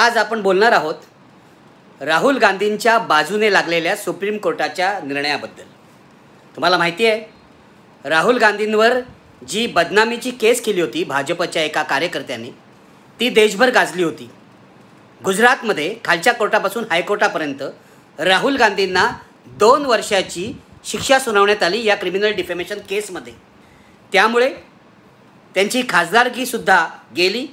आज आपण बोलणार आहोत राहुल गांधींच्या बाजूने लागलेल्या सुप्रीम कोर्टाच्या निर्णयाबद्दल। तुम्हाला माहिती आहे राहुल गांधींवर जी बदनामीची केस केली होती भाजपच्या एका कार्यकर्त्याने, ती देशभर गाजली होती। गुजरातमध्ये खालच्या कोर्टापासून हायकोर्टापर्यंत राहुल गांधींना 2 वर्षाची शिक्षा सुनावण्यात आली या क्रिमिनल डिफेमेशन केसमध्ये। त्यामुळे त्यांची खासदारकीसुद्धा गेली,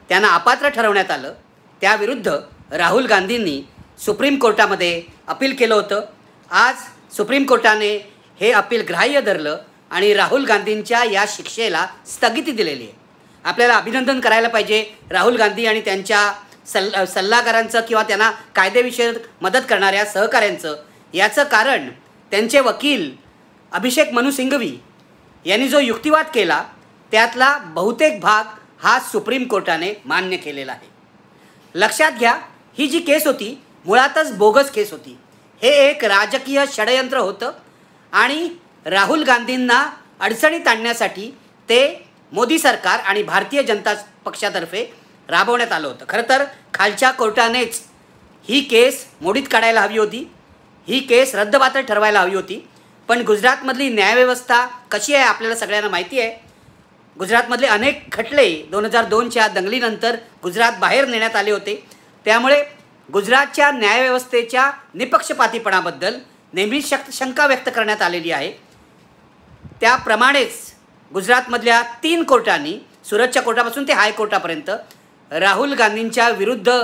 त्यांना अपात्र ठरवण्यात आलं। त्याविरुद्ध राहुल गांधींनी सुप्रीम कोर्टामध्ये अपील केलं होतं। आज सुप्रीम कोर्टाने हे अपील ग्राह्य धरलं आणि राहुल गांधींच्या या शिक्षेला स्थगिती दिलेली आहे। आपल्याला अभिनंदन करायला पाहिजे राहुल गांधी आणि त्यांच्या सल्लागारांचं किंवा त्यांना कायदेविषयक मदत करणाऱ्या सहकाऱ्यांचं। याचं कारण त्यांचे वकील अभिषेक मनु सिंघवी यांनी जो युक्तिवाद केला त्यातला बहुतेक भाग हा सुप्रीम कोर्टाने मान्य केलेला आहे। लक्षात घ्या, ही जी केस होती मुळातच बोगस केस होती। हे एक राजकीय षडयंत्र होतं आणि राहुल गांधींना अडचणीत आणण्यासाठी ते मोदी सरकार आणि भारतीय जनता पक्षातर्फे राबवण्यात आलं होतं। खरं तर खालच्या कोर्टानेच ही केस मोडीत काढायला हवी होती, ही केस रद्दबातल ठरवायला हवी होती। पण गुजरातमधली न्यायव्यवस्था कशी आहे आपल्याला सगळ्यांना माहिती आहे। गुजरातमधले अनेक खटले 2002च्या दंगलीनंतर गुजरात बाहेर नेण्यात आले होते। त्यामुळे गुजरातच्या न्यायव्यवस्थेच्या निपक्षपातीपणाबद्दल नेहमी शंका व्यक्त करण्यात आलेली आहे। त्याप्रमाणेच गुजरातमधल्या 3 कोर्टांनी सुरतच्या कोर्टापासून ते हायकोर्टापर्यंत राहुल गांधींच्या विरुद्ध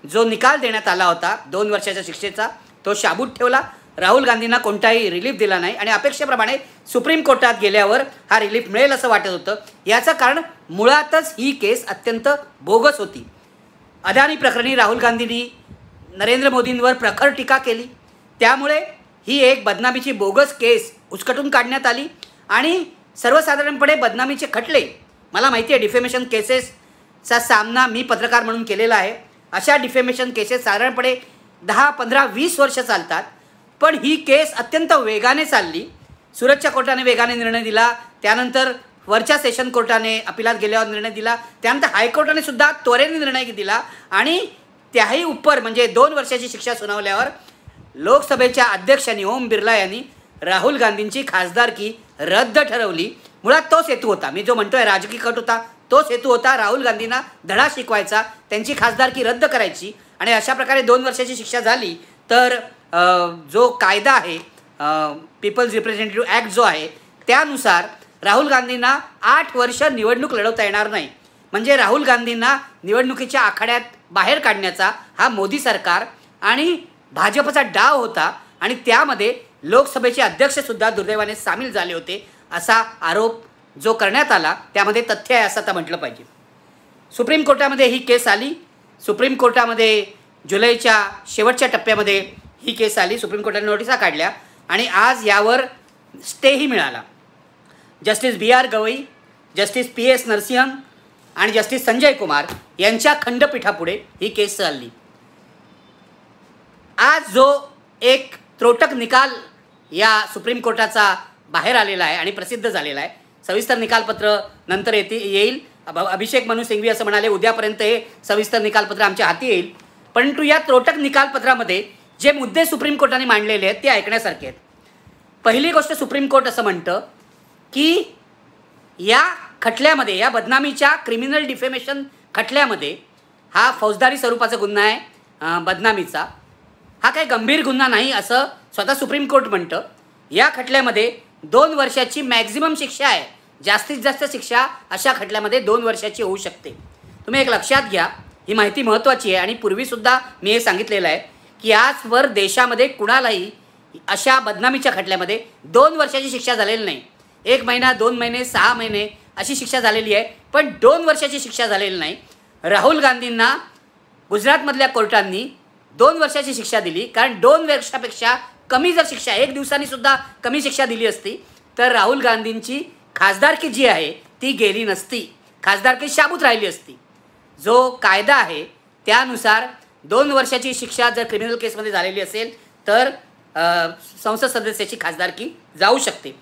जो निकाल देण्यात आला होता 2 वर्षाच्या शिक्षेचा, तो शाबूत ठेवला। राहुल गांधींना कोणताही रिलीफ दिला नाही आणि अपेक्षेप्रमाणे सुप्रीम कोर्टात गेल्यावर हा रिलीफ मिळेल असं वाटत होतं। याचं कारण मुळातच ही केस अत्यंत बोगस होती। अदानी प्रकरणी राहुल गांधींनी नरेंद्र मोदींवर प्रखर टीका केली, त्यामुळे ही एक बदनामीची बोगस केस उचकटून काढण्यात आली। आणि सर्वसाधारणपणे बदनामीचे खटले, मला माहिती आहे डिफेमेशन केसेसचा सामना मी पत्रकार म्हणून केलेला आहे। अशा डिफेमेशन केसेस साधारणपणे 10, 15, 20 वर्ष चालतात, पण ही केस अत्यंत वेगाने चालली। सुरतच्या कोर्टाने वेगाने निर्णय दिला, त्यानंतर वरच्या सेशन कोर्टाने अपिलात गेल्यावर निर्णय दिला, त्यानंतर हायकोर्टाने सुद्धा त्वरेने निर्णय दिला आणि त्याही उपर म्हणजे 2 वर्षाची शिक्षा सुनावल्यावर लोकसभेच्या अध्यक्षांनी ओम बिर्ला यांनी राहुल गांधींची खासदारकी रद्द ठरवली। मुळात तोच हेतू होता, मी जो म्हणतोय राजकीय कट होता, तोच हेतू होता राहुल गांधींना धडा शिकवायचा, त्यांची खासदारकी रद्द करायची। आणि अशा प्रकारे 2 वर्षाची शिक्षा झाली तर जो कायदा आहे पीपल्स रिप्रेझेंटेटिव्ह ॲक्ट जो आहे त्यानुसार राहुल गांधींना 8 वर्ष निवडणूक लढवता येणार नाही। म्हणजे राहुल गांधींना निवडणुकीच्या आखाड्यात बाहेर काढण्याचा हा मोदी सरकार आणि भाजपचा डाव होता आणि त्यामध्ये लोकसभेचे अध्यक्षसुद्धा दुर्दैवाने सामील झाले होते असा आरोप जो करण्यात आला त्यामध्ये तथ्य आहे असं आता म्हटलं पाहिजे। सुप्रीम कोर्टामध्ये ही केस आली, सुप्रीम कोर्टामध्ये जुलैच्या शेवटच्या टप्प्यामध्ये ही केस आली, सुप्रीम कोर्टाने नोटिसा काढल्या आणि आज यावर स्टेही मिळाला। Justice BR Gavai, justice PS Narasimhan आणि जस्टिस संजय कुमार यांच्या खंडपीठापुढे ही केस चालली। आज जो एक त्रोटक निकाल या सुप्रीम कोर्टाचा बाहेर आलेला आहे आणि प्रसिद्ध झालेला आहे, सविस्तर निकालपत्र नंतर येईल। अभिषेक मनु सिंघवी असं म्हणाले उद्यापर्यंत हे सविस्तर निकालपत्र आमच्या हाती येईल। परंतु या त्रोटक निकालपत्रामध्ये जे मुद्दे सुप्रीम कोर्टाने मांडलेले आहेत ते ऐकण्यासारखे आहेत। पहिली गोष्ट, सुप्रीम कोर्ट असं म्हणतं की या खटल्यामध्ये, या बदनामीच्या क्रिमिनल डिफेमेशन खटल्यामध्ये, हा फौजदारी स्वरूपाचा गुन्हा आहे बदनामीचा, हा काही गंभीर गुन्हा नाही असं स्वतः सुप्रीम कोर्ट म्हणतं। या खटल्यामध्ये 2 वर्षाची मॅक्झिमम शिक्षा आहे, जास्तीत जास्त शिक्षा अशा खटल्यामध्ये 2 वर्षाची होऊ शकते। तुम्ही एक लक्षात घ्या, ही माहिती महत्त्वाची आहे आणि पूर्वीसुद्धा मी हे सांगितलेलं आहे की आजवर देशामध्ये कुणालाही अशा बदनामीच्या खटल्यामध्ये 2 वर्षाची शिक्षा झालेली नाही। 1 महिना, 2 महिने, 6 महिने अशी शिक्षा झालेली आहे, पण 2 वर्षाची शिक्षा झालेली नाही। राहुल गांधींना गुजरातमधल्या कोर्टांनी 2 वर्षाची शिक्षा दिली, कारण 2 वर्षापेक्षा कमी जर शिक्षा, 1 दिवसांनीसुद्धा कमी शिक्षा दिली असती तर राहुल गांधींची खासदारकी जी आहे ती गेली नसती, खासदारकी शाबूत राहिली असती। जो कायदा आहे त्यानुसार 2 वर्षाची शिक्षा जर क्रिमिनल केसमध्ये झालेली असेल तर संसद सदस्याची खासदारकी जाऊ शकते।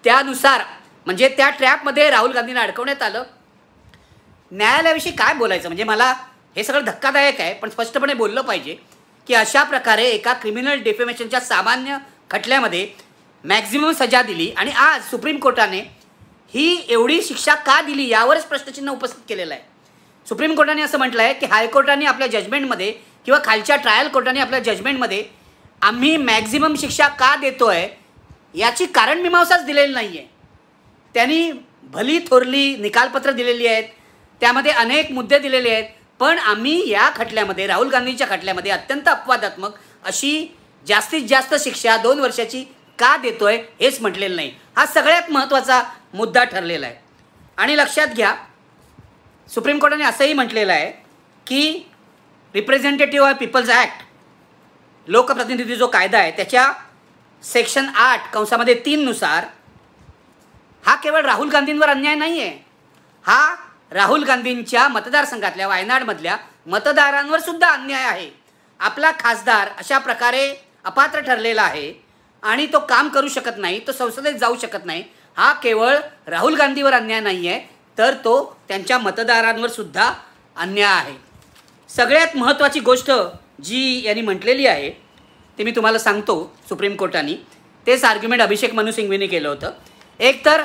त्यानुसार म्हणजे त्या ट्रॅपमध्ये राहुल गांधींना अडकवण्यात आलं। न्यायालयाविषयी काय बोलायचं, म्हणजे मला हे सगळं धक्कादायक आहे, पण स्पष्टपणे बोललं पाहिजे की अशा प्रकारे एका क्रिमिनल डिफेमेशनच्या सामान्य खटल्यामध्ये मॅक्झिमम सजा दिली आणि आज सुप्रीम कोर्टाने ही एवढी शिक्षा का दिली यावरच प्रश्नचिन्ह उपस्थित केलेलं आहे. सुप्रीम कोर्टाने असं म्हटलं आहे की हायकोर्टाने आपल्या जजमेंटमध्ये किंवा खालच्या ट्रायल कोर्टाने आपल्या जजमेंटमध्ये आम्ही मॅक्झिमम शिक्षा का देतो आहे याची कारणमीमांसाच दिलेली नाही आहे. त्यांनी भली थोरली निकालपत्र दिलेली आहेत, त्यामध्ये अनेक मुद्दे दिलेले आहेत, पण आम्ही या खटल्यामध्ये राहुल गांधींच्या खटल्यामध्ये अत्यंत अपवादात्मक अशी जास्तीत जास्त शिक्षा 2 वर्षाची का देतोय हेच म्हटलेलं नाही. हा सगळ्यात महत्त्वाचा मुद्दा ठरलेला आहे. आणि लक्षात घ्या, सुप्रीम कोर्टाने असंही म्हटलेलं आहे की रिप्रेझेंटेटिव्ह ऑफ पीपल्स ॲक्ट, लोकप्रतिनिधी जो कायदा आहे त्याच्या सेक्शन 8(3) नुसार हा केवळ राहुल गांधींवर अन्याय नाही आहे, हा राहुल गांधींच्या मतदारसंघातल्या वायनाडमधल्या मतदारांवर सुद्धा अन्याय आहे. आपला खासदार अशा प्रकारे अपात्र ठरलेला आहे आणि तो काम करू शकत नाही, तो संसदेत जाऊ शकत नाही. हा केवळ राहुल गांधीवर अन्याय नाही आहे, तर तो त्यांच्या मतदारांवर सुद्धा अन्याय आहे. सगळ्यात महत्त्वाची गोष्ट जी यांनी म्हटलेली आहे ते मी तुम्हाला सांगतो. सुप्रीम कोर्टाने तेच आर्ग्युमेंट अभिषेक मनु सिंघवीने केलं होतं. एक तर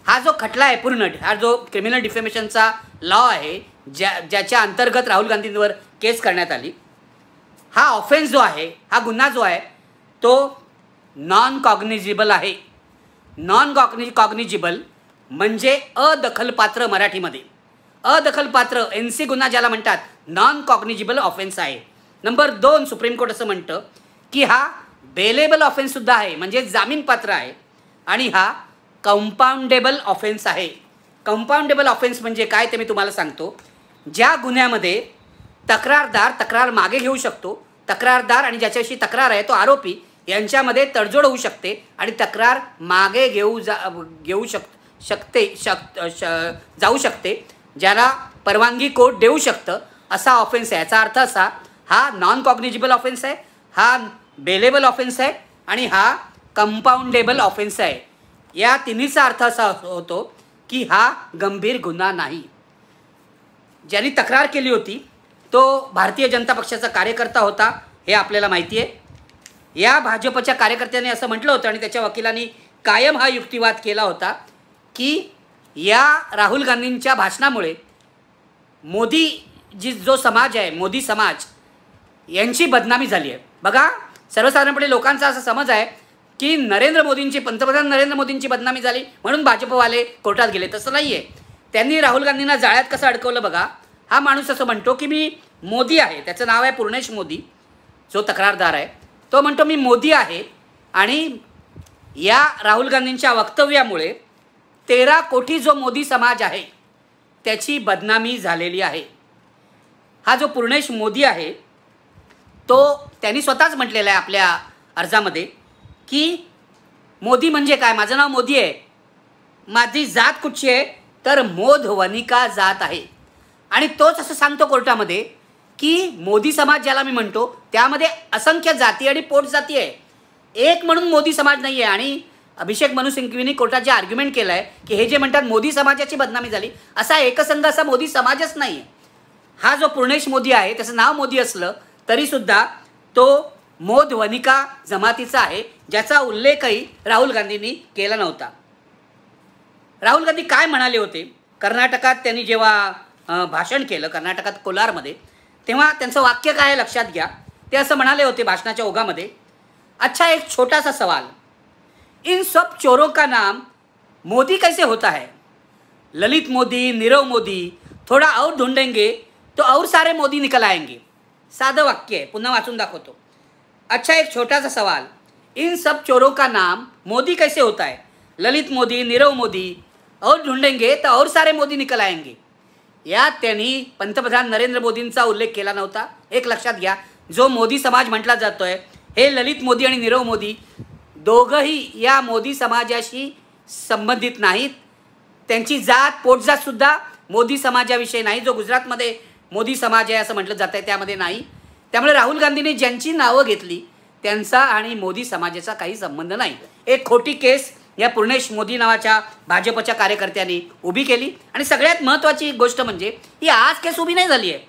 हा जो खटला आहे पूर्ण, हा जो क्रिमिनल डिफेमेशनचा लॉ आहे ज्याच्या अंतर्गत राहुल गांधींवर केस करण्यात आली, हा ऑफेन्स जो आहे, हा गुन्हा जो आहे तो नॉन कॉग्निजिबल आहे. नॉन कॉग्निजिबल म्हणजे अदखलपात्र, मराठीमध्ये अदखलपात्र, NC गुन्हा ज्याला म्हणतात, नॉन कॉग्निजिबल ऑफेन्स आहे. नंबर 2, सुप्रीम कोर्ट असं म्हणतं की हा बेलेबल ऑफेन्ससुद्धा आहे, म्हणजे जामीनपात्र आहे. आणि हा कंपाऊंडेबल ऑफेन्स आहे. कंपाऊंडेबल ऑफेन्स म्हणजे काय ते मी तुम्हाला सांगतो. ज्या गुन्ह्यामध्ये तक्रारदार तक्रार मागे घेऊ शकतो, तक्रारदार आणि ज्याच्याशी तक्रार आहे तो आरोपी यांच्यामध्ये तडजोड होऊ शकते आणि तक्रार मागे जाऊ शकते, ज्याला परवानगी कोर्ट देऊ शकतं, असा ऑफेन्स आहे. याचा अर्थ असा, हा नॉन कॉग्निजिबल ऑफेन्स आहे, हा बेलेबल ऑफेन्स आहे आणि हा कंपाऊंडेबल ऑफेन्स आहे. या तिन्हीचा अर्थ असा होतो की हा गंभीर गुन्हा नाही. ज्यांनी तक्रार केली होती तो भारतीय जनता पक्षाचा कार्यकर्ता होता, हे आपल्याला माहिती आहे. या भाजपच्या कार्यकर्त्याने असं म्हटलं होतं आणि त्याच्या वकिलांनी कायम हा युक्तिवाद केला होता की या राहुल गांधींच्या भाषणामुळे मोदी जो समाज आहे, मोदी समाज यांची बदनामी झाली आहे. बघा, सर्वसाधारणपणे लोकांचा असा समज आहे की पंतप्रधान नरेंद्र मोदींची बदनामी झाली म्हणून भाजपवाले कोर्टात गेले. तसं नाही आहे. त्यांनी राहुल गांधींना जाळ्यात कसं अडकवलं बघा. हा माणूस असं म्हणतो की मी मोदी आहे, त्याचं नाव आहे पूर्णेश मोदी, जो तक्रारदार आहे तो म्हणतो मी मोदी आहे आणि या राहुल गांधींच्या वक्तव्यामुळे 13 कोटी जो मोदी समाज आहे त्याची बदनामी झालेली आहे. हा जो पूर्णेश मोदी आहे तो त्यांनी स्वतःच म्हटलेला आहे आपल्या अर्जामध्ये की मोदी म्हणजे काय, माझं नाव मोदी आहे, माझी जात कुठची आहे तर मोधवनिका जात आहे. आणि तोच असं सांगतो कोर्टामध्ये की मोदी समाज ज्याला मी म्हणतो त्यामध्ये असंख्य जाती आणि पोटजाती आहे, एक म्हणून मोदी समाज नाही आहे. आणि अभिषेक मनु सिंघवीने कोर्टात जे आर्ग्युमेंट केलं आहे की हे जे म्हणतात मोदी समाजाची बदनामी झाली, असा एकसंघ असा मोदी समाजच नाही आहे. हा जो पूर्णेश मोदी आहे त्याचं नाव मोदी असलं तरीसुद्धा तो मोधवनिका जमातीचा आहे, ज्याचा उल्लेखही राहुल गांधींनी केला नव्हता. राहुल गांधी काय म्हणाले होते कर्नाटकात, त्यांनी जेव्हा भाषण केलं कर्नाटकात कोलारमध्ये, तेव्हा त्यांचं वाक्य काय आहे लक्षात घ्या. ते असं म्हणाले होते भाषणाच्या ओघामध्ये, अच्छा एक छोटा सा सवाल, इन सब चोरों का नाम मोदी कैसे होता है? ललित मोदी, नीरव मोदी, थोड़ा और ढूंढेंगे तो और सारे मोदी निकल आएंगे. साधं वाक्य आहे, पुन्हा वाचून दाखवतो. अच्छा एक छोटा सा सवाल, इन सब चोरों का नाम मोदी कैसे होता है? ललित मोदी, नीरव मोदी, और ढूंढेंगे तो और सारे मोदी निकल आएंगे. यात त्यांनी पंतप्रधान नरेंद्र मोदींचा उल्लेख केला नव्हता. एक लक्षात घ्या, जो मोदी समाज म्हटला जातोय हे ललित मोदी आणि नीरव मोदी दोघंही या मोदी समाजाशी संबंधित नाहीत. त्यांची जात पोटजातसुद्धा मोदी समाजाविषयी नाही, जो गुजरातमध्ये मोदी समाज आहे असं म्हटलं जातं आहे त्यामध्ये नाही. त्यामुळे राहुल गांधींनी ज्यांची नावं घेतली त्यांचा आणि मोदी समाजाचा काही संबंध नाही. एक खोटी केस या पूर्णेश मोदी नावाच्या भाजपच्या कार्यकर्त्यांनी उभी केली. आणि सगळ्यात महत्त्वाची गोष्ट म्हणजे ही आज केस उभी नाही झाली आहे.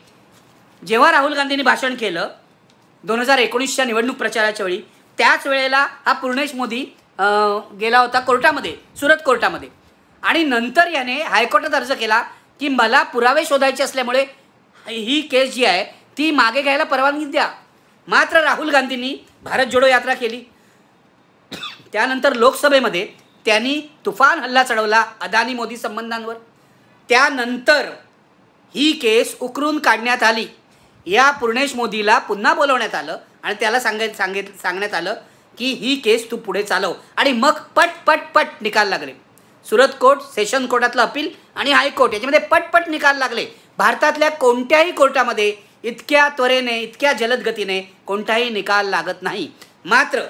जेव्हा राहुल गांधींनी भाषण केलं 2019च्या निवडणूक प्रचाराच्या वेळी, त्याच वेळेला हा पूर्णेश मोदी गेला होता कोर्टामध्ये, सुरत कोर्टामध्ये. आणि नंतर याने हायकोर्टात अर्ज केला की मला पुरावे शोधायचे असल्यामुळे ही केस जी आहे ती मागे घ्यायला परवानगी द्या. मात्र राहुल गांधींनी भारत जोडो यात्रा केली. त्यानंतर लोकसभेमध्ये त्यांनी तुफान हल्ला चढवला अदानी मोदी संबंधांवर. त्यानंतर ही केस उकरून काढण्यात आली. या पूर्णेश मोदीला पुन्हा बोलवण्यात आलं आणि त्याला सांगण्यात आलं की ही केस तू पुढे चालव. आणि मग पट पट पट निकाल लागले. सुरत कोर्ट, सेशन कोर्टातलं अपील आणि हायकोर्ट याच्यामध्ये पटपट निकाल लागले. भारतातल्या कोणत्याही कोर्टामध्ये इतक्या त्वरेने, इतक्या जलद गतीने कोणताही निकाल लागत नाही. मात्र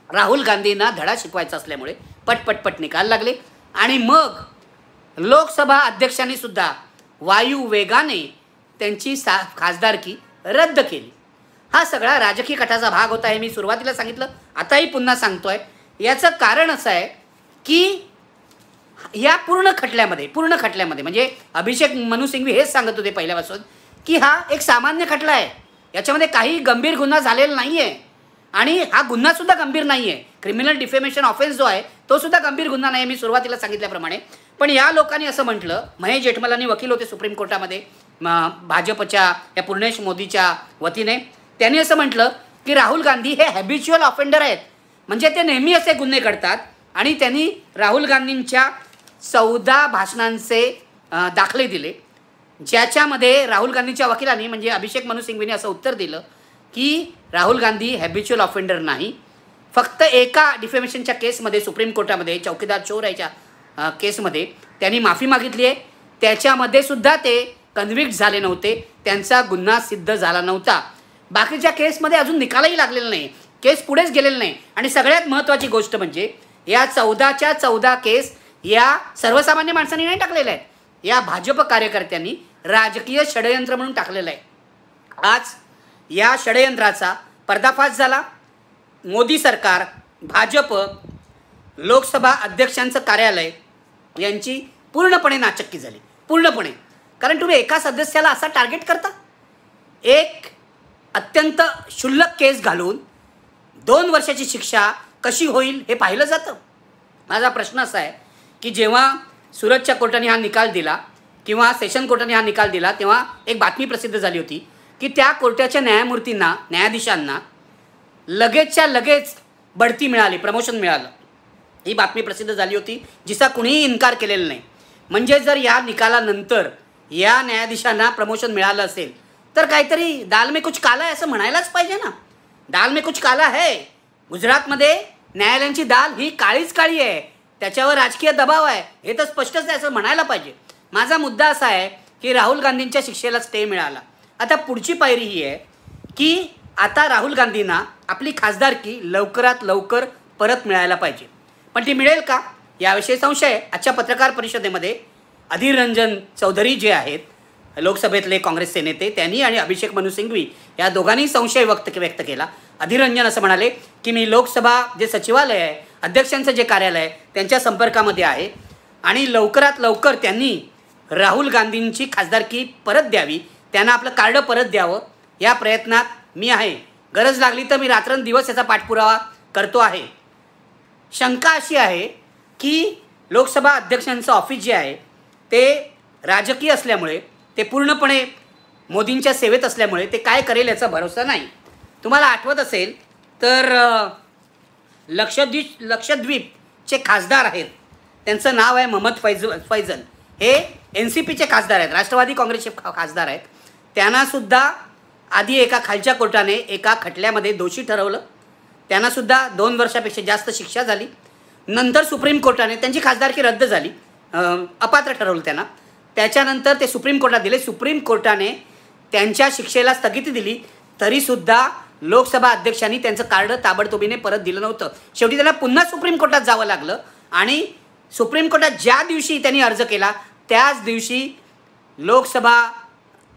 राहुल गांधींना धडा शिकवायचा असल्यामुळे पटपटपट निकाल लागले. आणि मग लोकसभा अध्यक्षांनी सुद्धा वायू वेगाने त्यांची खासदारकी रद्द केली. हा सगळा राजकीय कटाचा भाग होता हे मी सुरुवातीला सांगितलं, आताही पुन्हा सांगतोय. याचं कारण असं आहे की या पूर्ण खटल्यामध्ये म्हणजे अभिषेक मनु सिंघवी हेच सांगत होते पहिल्यापासून की हा एक सामान्य खटला आहे, याच्यामध्ये काही गंभीर गुन्हा झालेला नाही आहे. आणि हा गुन्हासुद्धा गंभीर नाही आहे. क्रिमिनल डिफेमेशन ऑफेन्स जो आहे तो सुद्धा गंभीर गुन्हा नाही, मी सुरुवातीला सांगितल्याप्रमाणे. पण या लोकांनी असं म्हटलं, महेश जेठमलानी वकील होते सुप्रीम कोर्टामध्ये भाजपच्या या पूर्णेश मोदीच्या वतीने, त्यांनी असं म्हटलं की राहुल गांधी हे हॅबिच्युअल ऑफेंडर आहेत, म्हणजे ते नेहमी असे गुन्हे करतात. आणि त्यांनी राहुल गांधींच्या 14 भाषणांचे दाखले दिले, ज्याच्यामध्ये राहुल गांधीच्या वकिलांनी म्हणजे अभिषेक मनु सिंघवीने असं उत्तर दिलं की राहुल गांधी हॅबिच्युअल ऑफेंडर नाही. फक्त एका डिफेमेशनच्या केसमध्ये सुप्रीम कोर्टामध्ये चौकीदार चोर याच्या केसमध्ये त्यांनी माफी मागितली आहे. त्याच्यामध्ये सुद्धा ते कन्व्हिक्ट झाले नव्हते, त्यांचा गुन्हा सिद्ध झाला नव्हता. बाकीच्या केसमध्ये अजून निकालही लागलेला नाही, केस पुढेच गेलेलं नाही. आणि सगळ्यात महत्त्वाची गोष्ट म्हणजे या 14च्या 14 केस या सर्वसामान्य माणसांनी नाही टाकलेल्या आहेत, या भाजप कार्यकर्त्यांनी राजकीय षडयंत्र म्हणून टाकलेलं आहे. आज या षडयंत्राचा पर्दाफाश झाला. मोदी सरकार, भाजप, लोकसभा अध्यक्षांचं कार्यालय यांची पूर्णपणे नाचक्की झाली, पूर्णपणे. कारण तुम्ही एका सदस्याला असा टार्गेट करता, एक अत्यंत क्षुल्लक केस घालून 2 वर्षाची शिक्षा कशी होईल हे पाहिलं जातं. माझा प्रश्न असा आहे की जेव्हा सुरतच्या कोर्टाने हा निकाल दिला किंवा सेशन कोर्टाने हा निकाल दिला तेव्हा एक बातमी प्रसिद्ध झाली होती की त्या कोर्टाच्या न्यायमूर्तींना, न्यायाधीशांना लगेचच्या लगेच बढती मिळाली, प्रमोशन मिळालं. ही बातमी प्रसिद्ध झाली होती, जिचा कुणीही इन्कार केलेला नाही. म्हणजे जर या निकालानंतर या न्यायाधीशांना प्रमोशन मिळालं असेल तर काहीतरी दाल में कुछ काला आहे असं म्हणायलाच पाहिजे ना. दाल में कुछ काला है. गुजरातमध्ये न्यायालयांची दाल ही काळीच काळी आहे, त्याच्यावर राजकीय दबाव आहे, हे तर स्पष्टच आहे असं म्हणायला पाहिजे. माझा मुद्दा असा आहे की राहुल गांधींच्या शिक्षेला स्टे मिळाला. आता पुढची पायरी ही आहे की आता राहुल गांधींना आपली खासदारकी लवकरात लवकर परत मिळायला पाहिजे. पण ती मिळेल का याविषयी संशय आहे. आजच्या पत्रकार परिषदेमध्ये अधीर रंजन चौधरी जे आहेत लोकसभेतले काँग्रेसचे नेते, त्यांनी आणि अभिषेक मनु सिंघवी या दोघांनी संशय व्यक्त केला. अधीर रंजन असं म्हणाले की मी लोकसभा जे सचिवालय आहे, अध्यक्षांचं जे कार्यालय आहे त्यांच्या संपर्कामध्ये आहे आणि लवकरात लवकर त्यांनी राहुल गांधींची खासदारकी परत द्यावी, त्यांना आपलं कार्ड परत द्यावं, या प्रयत्नात मी आहे. गरज लागली तर मी रात्रंदिवस याचा पाठपुरावा करतो आहे. शंका अशी आहे की लोकसभा अध्यक्षांचं ऑफिस जे आहे ते राजकीय असल्यामुळे, ते पूर्णपणे मोदींच्या सेवेत असल्यामुळे ते काय करेल याचा भरोसा नाही. तुम्हाला आठवत असेल तर लक्षद्वीपचे खासदार आहेत, त्यांचं नाव आहे मोहम्मद फैजल. हे NCPचे खासदार आहेत, राष्ट्रवादी काँग्रेसचे खासदार आहेत. त्यांनासुद्धा आधी एका खालच्या कोर्टाने एका खटल्यामध्ये दोषी ठरवलं, त्यांनासुद्धा 2 वर्षापेक्षा जास्त शिक्षा झाली. नंतर सुप्रीम कोर्टाने त्यांची खासदारकी रद्द झाली, अपात्र ठरवलं त्यांना. त्याच्यानंतर ते सुप्रीम कोर्टात दिले. सुप्रीम कोर्टाने त्यांच्या शिक्षेला स्थगिती दिली, तरीसुद्धा लोकसभा अध्यक्षांनी त्यांचं कार्ड ताबडतोबीने परत दिलं नव्हतं. शेवटी त्यांना पुन्हा सुप्रीम कोर्टात जावं लागलं आणि सुप्रीम कोर्टात ज्या दिवशी त्यांनी अर्ज केला त्याच दिवशी लोकसभा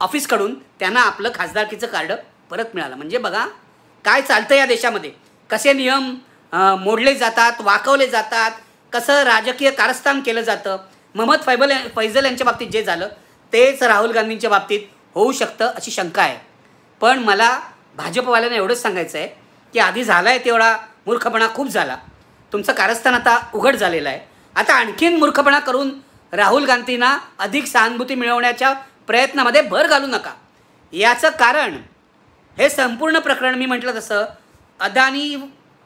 ऑफिसकडून त्यांना आपलं खासदारकीचं कार्ड परत मिळालं. म्हणजे बघा काय चालतं या देशामध्ये, कसे नियम मोडले जातात, वाकवले जातात, कसं राजकीय कारस्थान केलं जातं. मोहम्मद फैजल यांच्या बाबतीत जे झालं तेच राहुल गांधींच्या बाबतीत होऊ शकतं अशी शंका आहे. पण मला भाजपवाल्यांना एवढंच सांगायचं आहे की आधी झाला आहे तेवढा मूर्खपणा खूप झाला, तुमचं कारस्थान आता उघड झालेलं आहे. आता आणखीन मूर्खपणा करून राहुल गांधींना अधिक सहानुभूती मिळवण्याच्या प्रयत्नामध्ये भर घालू नका. याचं कारण हे संपूर्ण प्रकरण मी म्हटलं तसं अदानी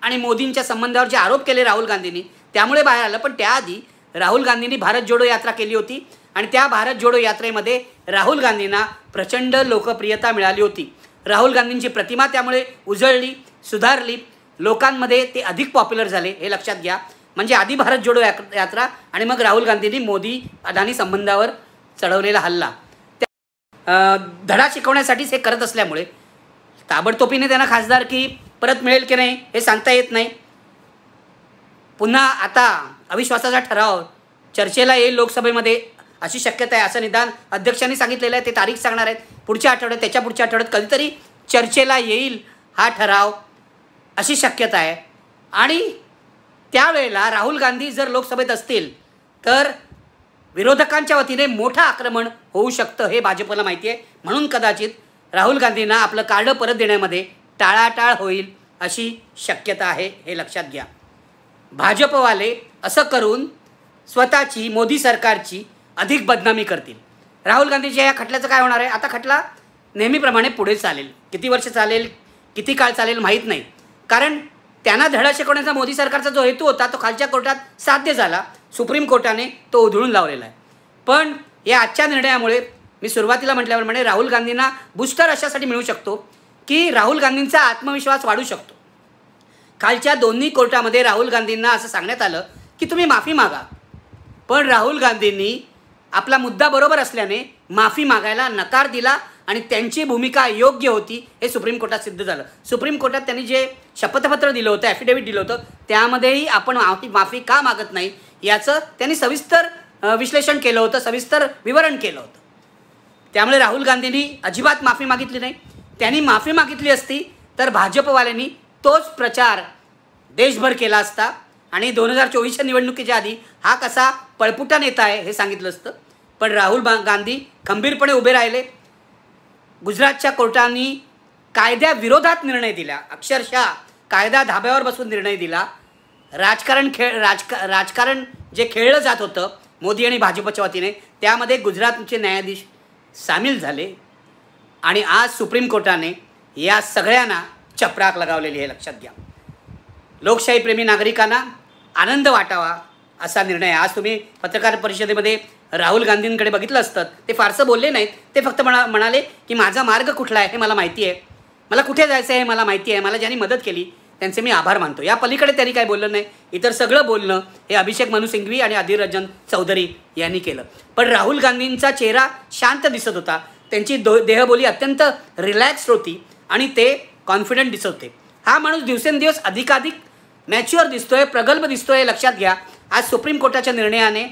आणि मोदींच्या संबंधावर जे आरोप केले राहुल गांधींनी त्यामुळे बाहेर आलं. पण त्याआधी राहुल गांधींनी भारत जोडो यात्रा केली होती आणि त्या भारत जोडो यात्रेमध्ये राहुल गांधींना प्रचंड लोकप्रियता मिळाली होती. राहुल गांधींची प्रतिमा त्यामुळे उजळली, सुधारली, लोकांमध्ये ते अधिक पॉप्युलर झाले, हे लक्षात घ्या. म्हणजे आधी भारत जोडो यात्रा आणि मग राहुल गांधींनी मोदी अदानी संबंधावर चढवलेला हल्ला धडा शिकवण्यासाठीच हे करत असल्यामुळे ताबडतोबीने त्यांना खासदारकी परत मिळेल की नाही हे सांगता येत नाही. पुन्हा आता अविश्वासाचा ठराव चर्चेला येईल लोकसभेमध्ये अशी शक्यता आहे, असं निदान अध्यक्षांनी सांगितलेलं आहे. ते तारीख सांगणार आहेत पुढच्या आठवड्यात, त्याच्या पुढच्या आठवड्यात कधीतरी चर्चेला येईल हा ठराव अशी शक्यता आहे. आणि त्यावेळेला राहुल गांधी जर लोकसभेत असतील तर विरोधकांच्या वतीने मोठं आक्रमण होऊ शकतं हे भाजपला माहिती आहे. म्हणून कदाचित राहुल गांधींना आपलं कार्ड परत देण्यामध्ये टाळाटाळ होईल अशी शक्यता आहे, हे लक्षात घ्या. भाजपवाले असं करून स्वतःची मोदी सरकारची अधिक बदनामी करतील. राहुल गांधीच्या या खटल्याचं काय होणार आहे? आता खटला नेहमीप्रमाणे पुढे चालेल, किती वर्ष चालेल, किती काळ चालेल माहीत नाही. कारण त्यांना धडा शिकवण्याचा मोदी सरकारचा जो हेतू होता तो खालच्या कोर्टात साध्य झाला, सुप्रीम कोर्टाने तो उधळून लावलेला आहे. पण या आजच्या निर्णयामुळे मी सुरुवातीला म्हटल्याप्रमाणे राहुल गांधींना बूस्टर अशासाठी मिळू शकतो की राहुल गांधींचा आत्मविश्वास वाढू शकतो. खालच्या दोन्ही कोर्टामध्ये राहुल गांधींना असं सांगण्यात आलं की तुम्ही माफी मागा, पण राहुल गांधींनी आपला मुद्दा बरोबर असल्याने माफी मागायला नकार दिला आणि त्यांची भूमिका योग्य होती हे सुप्रीम कोर्टात सिद्ध झालं. सुप्रीम कोर्टात त्यांनी जे शपथपत्र दिलं होतं, ॲफिडेव्हिट दिलं होतं, त्यामध्येही आपण माफी का मागत नाही याचं त्यांनी सविस्तर विश्लेषण केलं होतं, सविस्तर विवरण केलं होतं. त्यामुळे राहुल गांधींनी अजिबात माफी मागितली नाही. त्यांनी माफी मागितली असती तर भाजपवाल्यांनी तोच प्रचार देशभर केला असता आणि 2024च्या निवडणुकीच्या आधी हा कसा पळपुटा नेता आहे हे सांगितलं असतं. पण राहुल गांधी खंबीरपणे उभे राहिले. गुजरातच्या कोर्टाने कायद्याविरोधात निर्णय दिला, अक्षरशः कायदा धाब्यावर बसून निर्णय दिला. राजकारण जे खेळलं जात होतं मोदी आणि भाजपच्या वतीने त्यामध्ये गुजरातचे न्यायाधीश सामील झाले आणि आज सुप्रीम कोर्टाने या सगळ्यांना चपराक लगावलेली आहे, लक्षात घ्या. लोकशाहीप्रेमी नागरिकांना आनंद वाटावा असा निर्णय. आज तुम्ही पत्रकार परिषदेमध्ये राहुल गांधींकडे बघितलं असतं, ते फारसं बोलले नाहीत. ते फक्त म्हणाले की माझा मार्ग कुठला आहे हे मला माहिती आहे, मला कुठे जायचं आहे हे मला माहिती आहे, मला ज्यांनी मदत केली त्यांचे मी आभार मानतो. या पलीकडे त्यांनी काही बोललं नाही. इतर सगळं बोलणं हे अभिषेक मनु सिंघवी आणि अधीर रंजन चौधरी यांनी केलं. पण राहुल गांधींचा चेहरा शांत दिसत होता, त्यांची देहबोली अत्यंत रिलॅक्स्ड होती आणि ते कॉन्फिडंट दिसत होते. हा माणूस दिवसेंदिवस अधिकाधिक मॅच्युअर दिसतोय, प्रगल्भ दिसतोय, लक्षात घ्या. आज सुप्रीम कोर्टाच्या निर्णयाने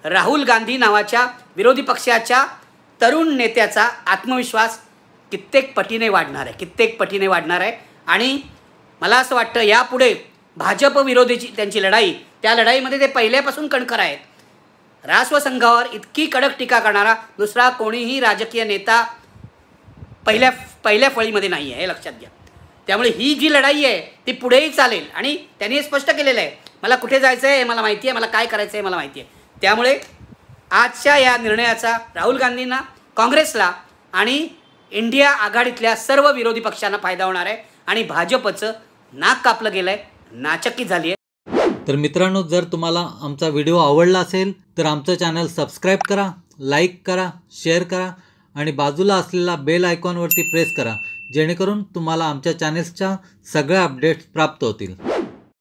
राहुल गांधी नावाच्या विरोधी पक्षाच्या तरुण नेत्याचा आत्मविश्वास कित्येक पटीने वाढणार आहे, कित्येक पटीने वाढणार आहे. आणि मला असं वाटतं यापुढे भाजप विरोधीची त्यांची लढाई, त्या लढाईमध्ये ते पहिल्यापासून कणखर आहेत. राष्ट्रसंघावर इतकी कडक टीका करणारा दुसरा कोणीही राजकीय नेता पहिल्या फळीमध्ये नाही आहे, हे लक्षात घ्या. त्यामुळे ही जी लढाई आहे ती पुढेही चालेल आणि त्यांनी हे स्पष्ट केलेलं आहे, मला कुठे जायचं आहे हे मला माहिती आहे, मला काय करायचं आहे मला माहिती आहे. त्यामुळे आजच्या या निर्णयाचा राहुल गांधींना, काँग्रेसला आणि इंडिया आघाडीतल्या सर्व विरोधी पक्षांना फायदा होणार आहे आणि भाजपचं नाक कापलं गेलं आहे, नाचक्की झाली आहे. तर मित्रांनो, जर तुम्हाला आमचा व्हिडिओ आवडला असेल तर आमचं चॅनल सबस्क्राईब करा, लाईक करा, शेअर करा आणि बाजूला असलेला बेल आयकॉनवरती प्रेस करा, जेणेकरून तुम्हाला आमच्या चॅनल्सच्या सगळ्या अपडेट्स प्राप्त होतील.